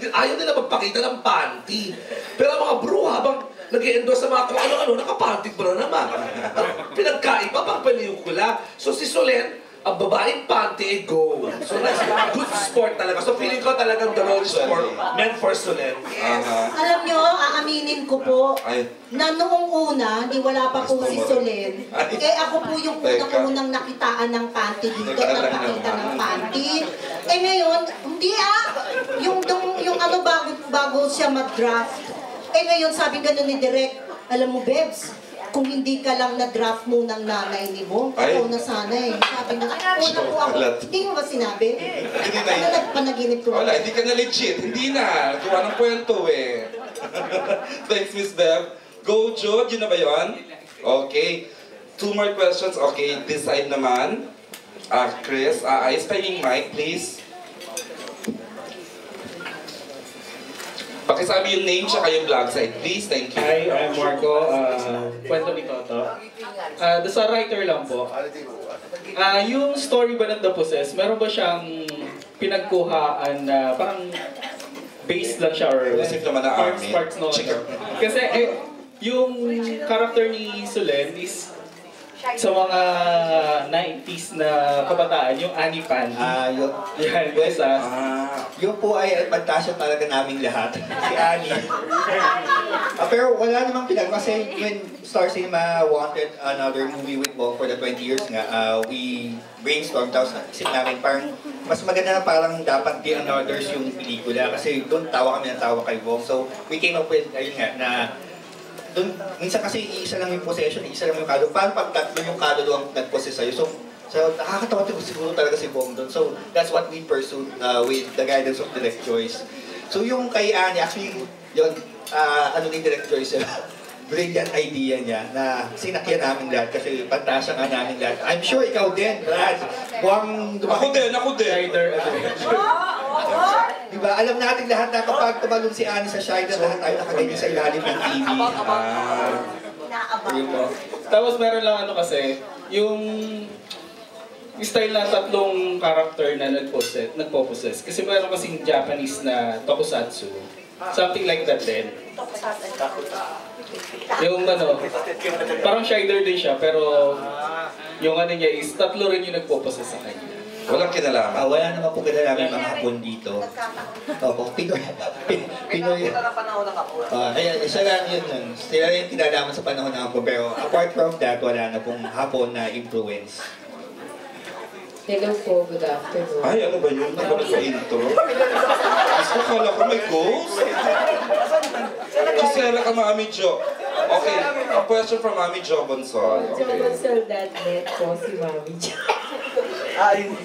ayaw nila magpakita ng panty. Pero ang mga bro, habang nag-i-endorse sa mga kung ano-ano, nakapanty bra naman. Pinagkaiba, pang pelikula. So si Solen, ang babaeng panty ay go. So that's good sport talaga. So feeling ko talagang the role is for men for Solen. Alam nyo, aaminin ko po, na noong una, di wala pa po si Solen, eh ako po yung unang nakitaan ng panty dito, nagpakita ng panty. Eh ngayon, hindi yung ano bago siya mag-draft. Eh ngayon, sabi ganun ni Direk, alam mo, Bebs, kung hindi ka lang na-draft mo ng nanay ni mo, ako na sana eh. Sabi nga, una po ako, hindi mo ba sinabi? Ano nagpanaginip ko? Wala, hindi ka na legit. Hindi na. Gawa ng kwento eh. Thanks, Miss Bev. Go, Jude. Yun na ba yun? Okay. 2 more questions. Okay, this side naman. Chris, ayos pa yung mic, please. Pakisabi yung name tsaka yung vlog side, please. Thank you. Hi, I'm Marco. Kwento ni Toto. Sa writer lang po. Yung story ba ng The Possessed, meron ba siyang pinagkuhaan na parang base lang siya or parts no? Kasi yung character ni Solen is sa mga 90s na kabataan, yung Annie Pandy. Yung po ay pagtasya talaga naming lahat. Si Annie. Pero wala namang kasi when Star Cinema wanted another movie with Bong for the 20 years nga, we brainstormed, tapos isip namin parang mas maganda na parang dapat di another's yung pelikula kasi doon tawa kami ng tawa kay Bong. So we came up with, ayun nga, na doon, minsan kasi isa lang yung possession, isa lang yung kado. Paano pag tatlo yung kado ang nag-possess sa'yo? So nakakatawa siguro talaga si Bong doon. So that's what we pursued with the guidance of Direct Joyce. So yung kay Annie, actually, yun, ni Direct Joyce, brilliant idea niya na sinakyan namin lahat kasi pantasya nga namin lahat. I'm sure ikaw din, Brad. Ako din. Diba, alam natin lahat na kapag tumalong si Annie sa Shida, lahat tayo nakaganyan sa ilalim ng TV. Tapos meron lang kasi, yung style na tatlong character na nagpo-possess. Kasi meron kasing Japanese na tokusatsu. Something like that din. Yung parang Shider din siya, pero yung niya is tatlo rin yung nagpo-possess sa kanya. Walang kinalaman. Wala naman po kinalaman mga Hapon dito. Opo, Pinoy. Isa lang yun. Sila rin kinalaman sa panahon ng Hapon. Pero apart from that, wala na pong Hapon na influence. Hello po, good afternoon. Ay, ano ba yun? Ano ba sa intro? Gusto kala ko may ghost. Gisela ka, Mami Jo. Okay, a question from Mami Jo Bonsol. Jo Bonsol, that net po si Mami Jo.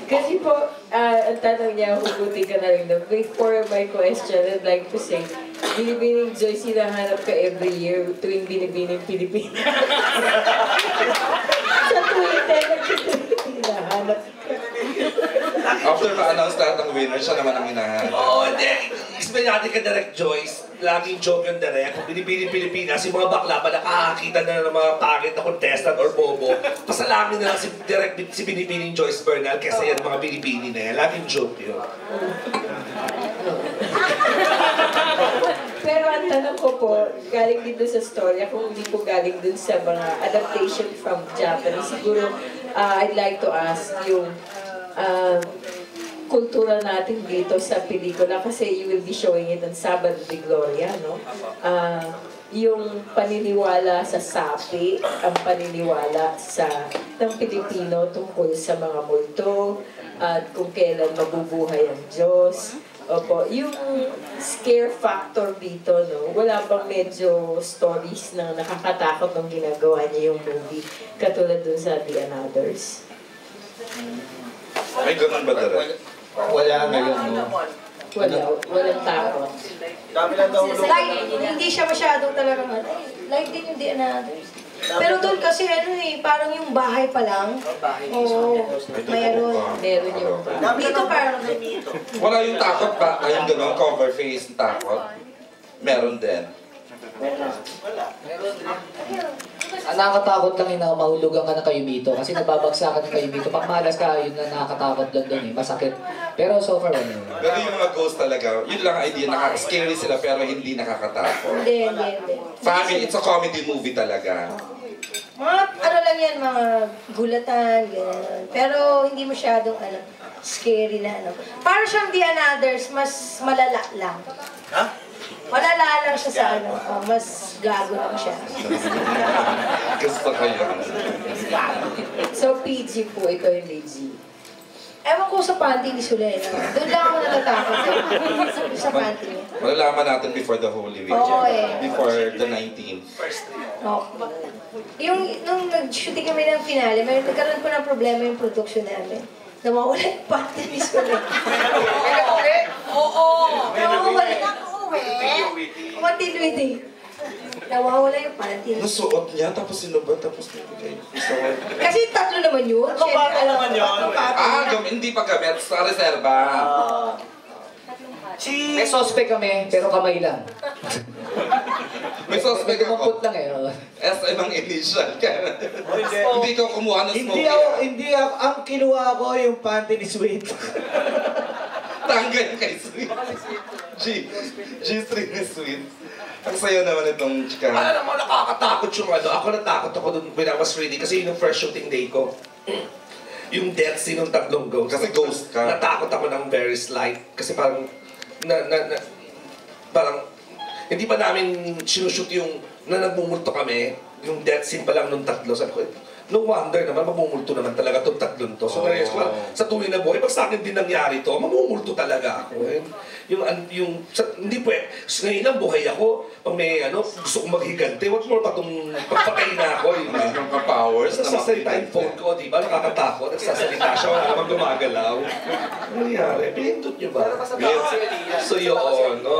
Kasi po, ang tanong niya, hugutin ka na rin na. Before my question, I'd like to say, Binibining Joyce, hinahanap ka every year tuwing Binibining Pilipinas. Sa Twitter, hinahanap ka. After ma-announce lahat ng winner, siya naman ang hinahanap. Oo, hindi. Explain natin ka Direct Joyce. Laging joke yung Direct. Kung Binibining Pilipinas, yung mga bakla pa nakakakita na ng mga pangit na contestant or bobo, pasalangin na lang si Binibining Joyce Bernal kesa yan mga Binibini na yan. Laging joke yun. Pero ang tanong ko po, galing dito sa storya, kung hindi po galing dun sa mga adaptation from Japanese, siguro I'd like to ask yung kultura natin dito sa pelikula kasi you will be showing it on Sabado de Gloria, no? Yung paniniwala sa sapi, ang paniniwala ng Pilipino tungkol sa mga multo at kung kailan mabubuhay ang Diyos. Opo, yung scare factor dito, no? Wala bang medyo stories na nakakatakot nung ginagawa niya yung movie katulad dun sa The Anothers? May ganun ba Direk? Wala ngayon, no? Walang takot. Hindi siya masyadong talagang like din yung The Anothers. Pero doon kasi parang yung bahay pa lang. Oo, mayroon. Meron yung Dito parang Wala yung takot ba? Ayun gano'n, cover face ng takot? Meron din. wala. Nakakatakot lang yung na mahulugan ka ng kayumito kasi nababagsakan ng kayumito. Pag malas ka, yun na nakakatakot lang doon eh. Masakit. Pero so far, wala. Pero yung mga ghost talaga, yun lang ang idea, scary sila pero hindi nakakatakot. Hindi. Family, it's a comedy movie talaga. Mga ano lang yan, mga gulatan, gano'n. Pero hindi masyadong scary na Parang siyang The Anothers, mas malala lang. Ha? Malala lang siya sa mas gago lang siya. Gusto ko yun. So, PG po ito, hindi G. Ewan ko sa panty ni Sulena. Doon lang ako natatakot. Sa panty niya. Malalaman natin before the Holy Week. Oo, eh. Before the 19th. Oh. Nung nag-shooting kami ng finale, nagkaroon po ng problema yung production namin. Nawawala yung panty ni Sulena. Oo. Nawawala. Matiluwi. Nawawala yung panty. Nasuot niya, tapos sinubad, tapos nilagay. Kasi tatlo naman yun. Ano ba naman yun? Hindi pa gamit sa reserva. May suspect kami, pero kamay lang. May suspect Kumamput ako. lang eh. SM ang initial. Hindi ko kumuha ng smoke. Hindi ako, ang kinuha ko yung panty ni Sweet. Tanggal kay Sweet. G3 ni Sweet. Ang sayo naman itong chika. Alam mo, nakakatakot yung Ako natakot ako dun when I was ready kasi yun yung first shooting day ko. Yung death scene ng tatlong ghost. Kasi ghost ka. Natakot ako ng very slight. Kasi parang, parang, hindi pa namin sinushoot yung, nagmumulto kami, yung death scene pa lang nung tatlo. Sabi ko, no wonder naman, mamumulto naman talaga itong tatlong to. So, narealize ko, sa tuloy na buhay, pag sa akin din nangyari to, mamumulto talaga ako. Hindi po eh, ngayon lang buhay ako, pag may gusto kong maghigante, what more pa itong pagpatay na ako, di ba? Yung powers na Nagsasalita yung phone ko, di ba? Nakakatakot, nagsasalita siya, wala namang gumagalaw. Ano nangyari? Pinindot niyo ba? So yun, no?